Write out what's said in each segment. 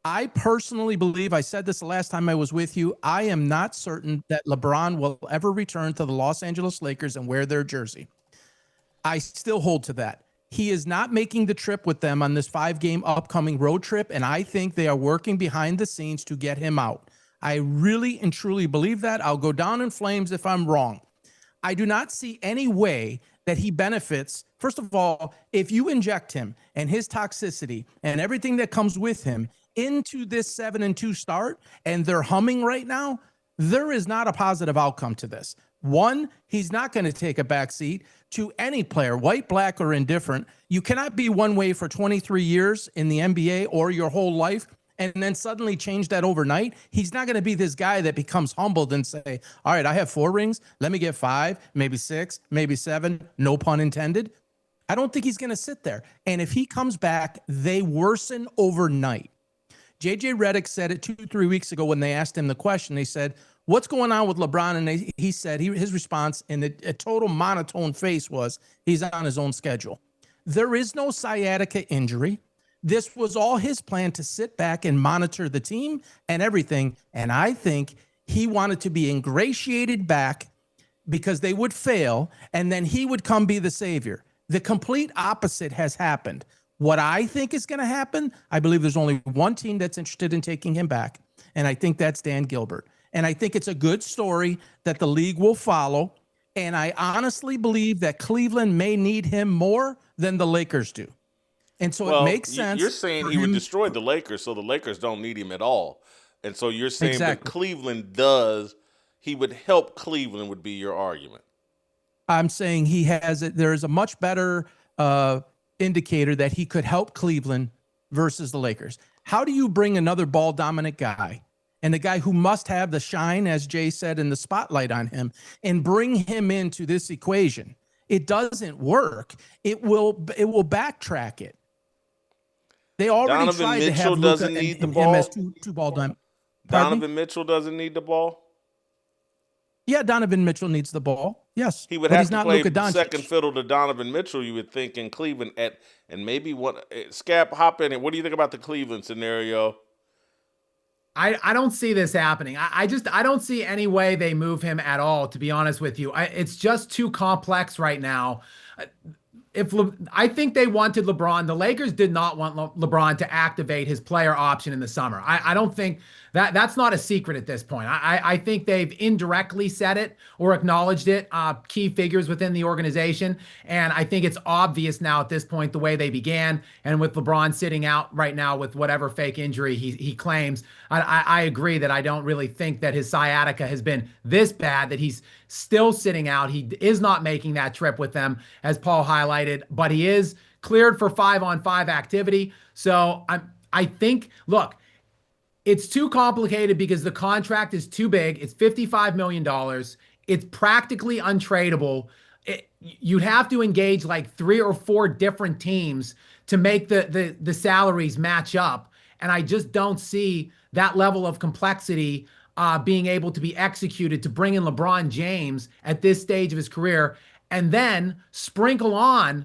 I personally believe, I said this the last time I was with you, I am not certain that LeBron will ever return to the Los Angeles Lakers and wear their jersey. I still hold to that. He is not making the trip with them on this 5-game upcoming road trip, and I think they are working behind the scenes to get him out. I really and truly believe that. I'll go down in flames if I'm wrong. I do not see any way that he benefits. First of all, if you inject him and his toxicity and everything that comes with him into this 7-2 start, and they're humming right now, there is not a positive outcome to this. One, he's not going to take a back seat to any player, white, black, or indifferent. You cannot be one way for 23 years in the NBA or your whole life and then suddenly change that overnight. He's not going to be this guy that becomes humbled and say, all right, I have 4 rings. Let me get 5, maybe 6, maybe 7, no pun intended. I don't think he's going to sit there. And if he comes back, they worsen overnight. JJ Redick said it 2-3 weeks ago when they asked him the question. They said, what's going on with LeBron? And he said his response in a total monotone face was, he's on his own schedule. There is no sciatica injury. This was all his plan to sit back and monitor the team and everything. And I think he wanted to be ingratiated back because they would fail, and then he would come be the savior. The complete opposite has happened. What I think is going to happen, I believe there's only one team that's interested in taking him back, and I think that's Dan Gilbert. And I think it's a good story that the league will follow, and I honestly believe that Cleveland may need him more than the Lakers do. And so it makes sense. You're saying he would destroy the Lakers, so the Lakers don't need him at all. And so you're saying that Cleveland does, he would help Cleveland would be your argument. I'm saying he has it. There is a much better indicator that he could help Cleveland versus the Lakers. How do you bring another ball dominant guy and the guy who must have the shine, as Jay said, in the spotlight on him, and bring him into this equation? It doesn't work. It will backtrack it. They already Donovan tried Mitchell to have doesn't Luka need the and ball. him as two ball diamonds. Donovan Mitchell doesn't need the ball. Yeah, Donovan Mitchell needs the ball. Yes, he would but have he's to not play Luka Doncic. Second fiddle to Donovan Mitchell. You would think in Cleveland and maybe what Scap hop in it. What do you think about the Cleveland scenario? I don't see this happening. I don't see any way they move him at all, to be honest with you. It's just too complex right now. I think they wanted LeBron. The Lakers did not want LeBron to activate his player option in the summer. I don't think that's not a secret at this point. I think they've indirectly said it or acknowledged it, key figures within the organization. And I think it's obvious now at this point the way they began. And with LeBron sitting out right now with whatever fake injury he claims, I agree that I don't really think that his sciatica has been this bad, that he's still sitting out. He is not making that trip with them, as Paul highlighted, but he is cleared for 5-on-5 activity. So I think, look, it's too complicated because the contract is too big. It's $55 million. It's practically untradeable. You'd have to engage like 3 or 4 different teams to make the salaries match up. And I just don't see that level of complexity being able to be executed to bring in LeBron James at this stage of his career and then sprinkle on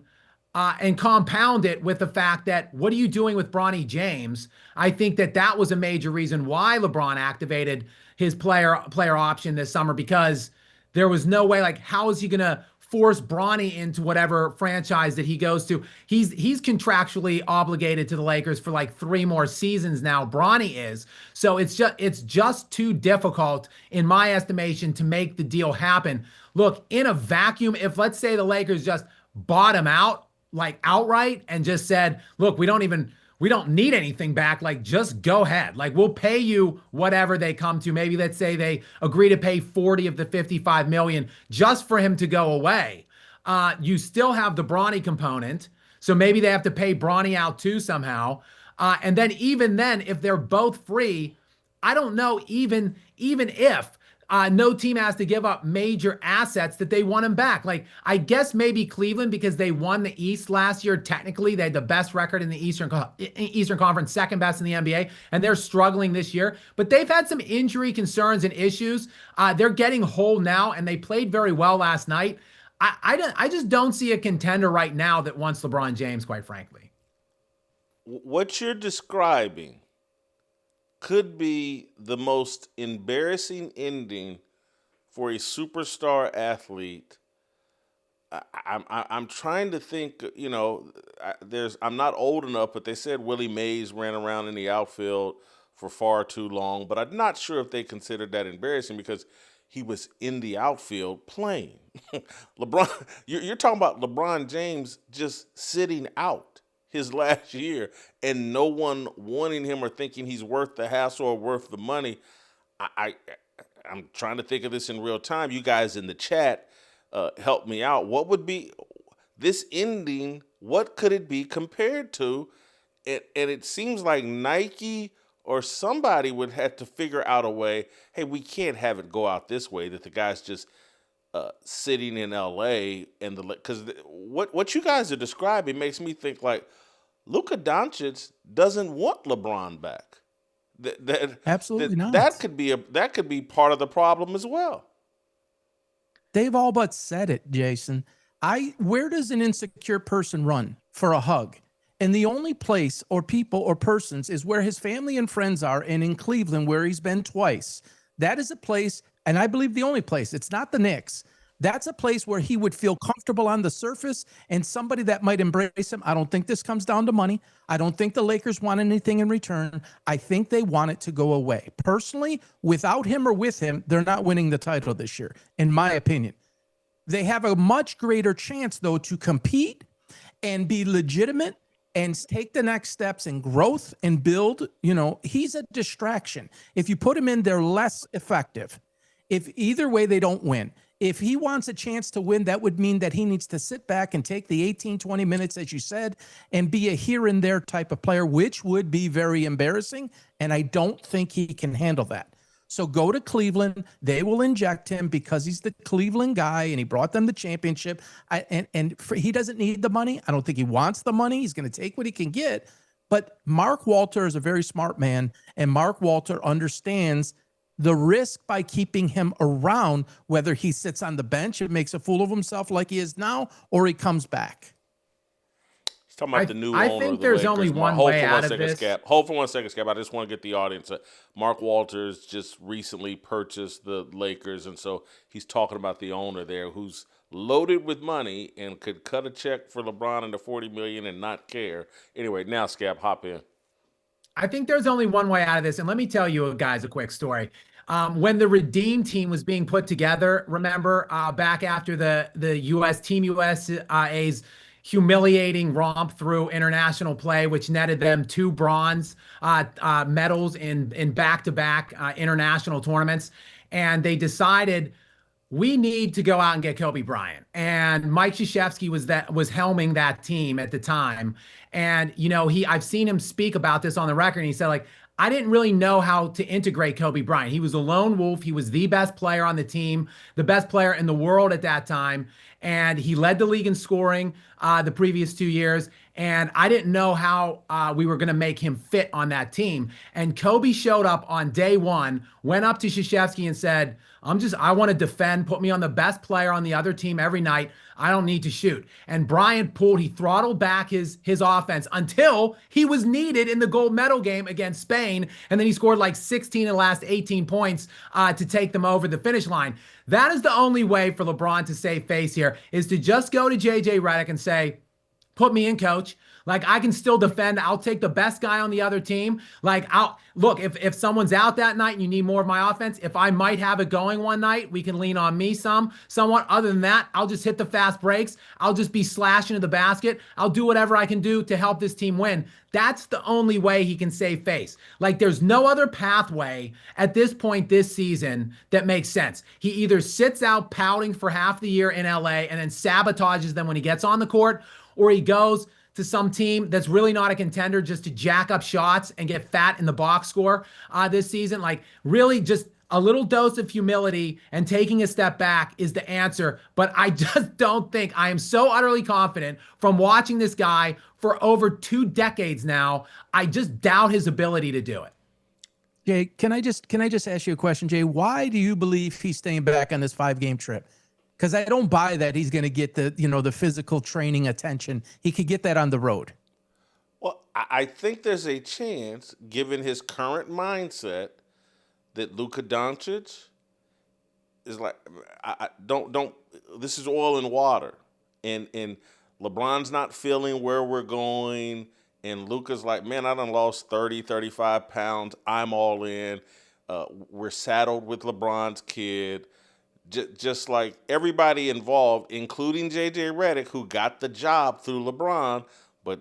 and compound it with the fact that what are you doing with Bronny James? I think that was a major reason why LeBron activated his player option this summer, because there was no way, like, how is he going to force Bronny into whatever franchise that he goes to? He's contractually obligated to the Lakers for like 3 more seasons now. Bronny is. So it's just too difficult, in my estimation, to make the deal happen. Look, in a vacuum, if let's say the Lakers just bottom out, like outright, and just said, look, we don't need anything back. Like, just go ahead. Like, we'll pay you whatever they come to. Maybe let's say they agree to pay 40 of the 55 million just for him to go away. You still have the Bronny component. So maybe they have to pay Bronny out too somehow. And then even then, if they're both free, I don't know, even if no team has to give up major assets that they want him back. Like, I guess maybe Cleveland, because they won the East last year. Technically, they had the best record in the Eastern Conference, second best in the NBA, and they're struggling this year. But they've had some injury concerns and issues. They're getting whole now, and they played very well last night. I just don't see a contender right now that wants LeBron James, quite frankly. What you're describing could be the most embarrassing ending for a superstar athlete. I'm trying to think. I'm not old enough, but they said Willie Mays ran around in the outfield for far too long. But I'm not sure if they considered that embarrassing because he was in the outfield playing. LeBron, you're talking about LeBron James just sitting out his last year and no one wanting him or thinking he's worth the hassle or worth the money. I'm trying to think of this in real time. You guys in the chat, help me out. What would be this ending? What could it be compared to? And it seems like Nike or somebody would have to figure out a way. Hey, we can't have it go out this way. That the guy's just sitting in L.A. and because what you guys are describing makes me think like Luka Doncic doesn't want LeBron back. Absolutely not. That could be part of the problem as well. They've all but said it, Jason. Where does an insecure person run for a hug? And the only place or people or persons is where his family and friends are, and in Cleveland, where he's been twice. That is a place, and I believe the only place. It's not the Knicks. That's a place where he would feel comfortable on the surface and somebody that might embrace him. I don't think this comes down to money. I don't think the Lakers want anything in return. I think they want it to go away. Personally, without him or with him, they're not winning the title this year, in my opinion. They have a much greater chance, though, to compete and be legitimate and take the next steps in growth and build. He's a distraction. If you put him in, they're less effective. If either way, they don't win. If he wants a chance to win, that would mean that he needs to sit back and take the 18, 20 minutes, as you said, and be a here and there type of player, which would be very embarrassing. And I don't think he can handle that. So go to Cleveland. They will inject him because he's the Cleveland guy and he brought them the championship. He doesn't need the money. I don't think he wants the money. He's going to take what he can get. But Mark Walter is a very smart man, and Mark Walter understands the risk by keeping him around, whether he sits on the bench and makes a fool of himself like he is now, or he comes back. He's talking about the new owner. I think of the there's Lakers. only one way out of this. Hold for 1 second, Scap. I just want to get the audience. Mark Walters just recently purchased the Lakers, and so he's talking about the owner there who's loaded with money and could cut a check for LeBron into $40 million and not care. Anyway, now, Scap, hop in. I think there's only one way out of this. And let me tell you guys a quick story. When the Redeem team was being put together, remember, back after the U.S. Team USA's humiliating romp through international play, which netted them 2 bronze medals in back-to-back international tournaments. And they decided, we need to go out and get Kobe Bryant. And Mike Krzyzewski was helming that team at the time. And, I've seen him speak about this on the record. And he said, like, I didn't really know how to integrate Kobe Bryant. He was a lone wolf. He was the best player on the team, the best player in the world at that time. And he led the league in scoring the previous 2 years. And I didn't know how we were going to make him fit on that team. And Kobe showed up on day one, went up to Krzyzewski and said, I want to defend, put me on the best player on the other team every night. I don't need to shoot. And Bryant he throttled back his offense until he was needed in the gold medal game against Spain. And then he scored like 16 of the last 18 points to take them over the finish line. That is the only way for LeBron to save face here, is to just go to JJ Redick and say, put me in, coach. Like, I can still defend. I'll take the best guy on the other team. Like, look, if someone's out that night and you need more of my offense, if I might have it going one night, we can lean on me somewhat. Other than that, I'll just hit the fast breaks. I'll just be slashing to the basket. I'll do whatever I can do to help this team win. That's the only way he can save face. Like, there's no other pathway at this point this season that makes sense. He either sits out pouting for half the year in LA and then sabotages them when he gets on the court, or he goes to some team that's really not a contender just to jack up shots and get fat in the box score this season. Like, really just a little dose of humility and taking a step back is the answer. But I just don't think, I am so utterly confident from watching this guy for over 2 decades now, I just doubt his ability to do it. Jay, can I just ask you a question, Jay? Why do you believe he's staying back on this 5-game trip? Because I don't buy that he's going to get the physical training attention. He could get that on the road. Well, I think there's a chance, given his current mindset, that Luka Doncic is like, don't. This is oil and water, and LeBron's not feeling where we're going, and Luka's like, man, I done lost 30, 35 pounds. I'm all in. We're saddled with LeBron's kid. Just like everybody involved, including J.J. Redick, who got the job through LeBron, but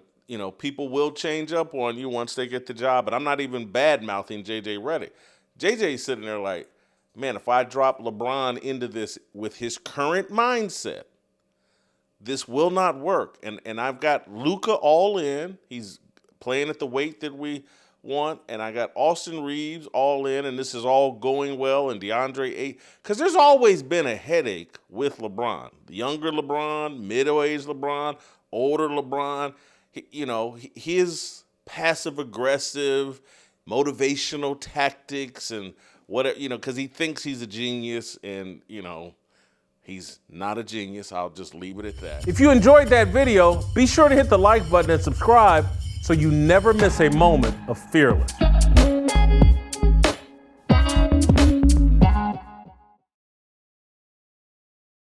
people will change up on you once they get the job. But I'm not even bad-mouthing J.J. Redick. J.J.'s sitting there like, man, if I drop LeBron into this with his current mindset, this will not work. And I've got Luka all in. He's playing at the weight that we want. And I got Austin Reeves all in, and this is all going well. And DeAndre Ayton. Because there's always been a headache with LeBron. The younger LeBron, middle-aged LeBron, older LeBron. His passive-aggressive, motivational tactics and whatever, because he thinks he's a genius and, he's not a genius. I'll just leave it at that. If you enjoyed that video, be sure to hit the like button and subscribe so you never miss a moment of Fearless.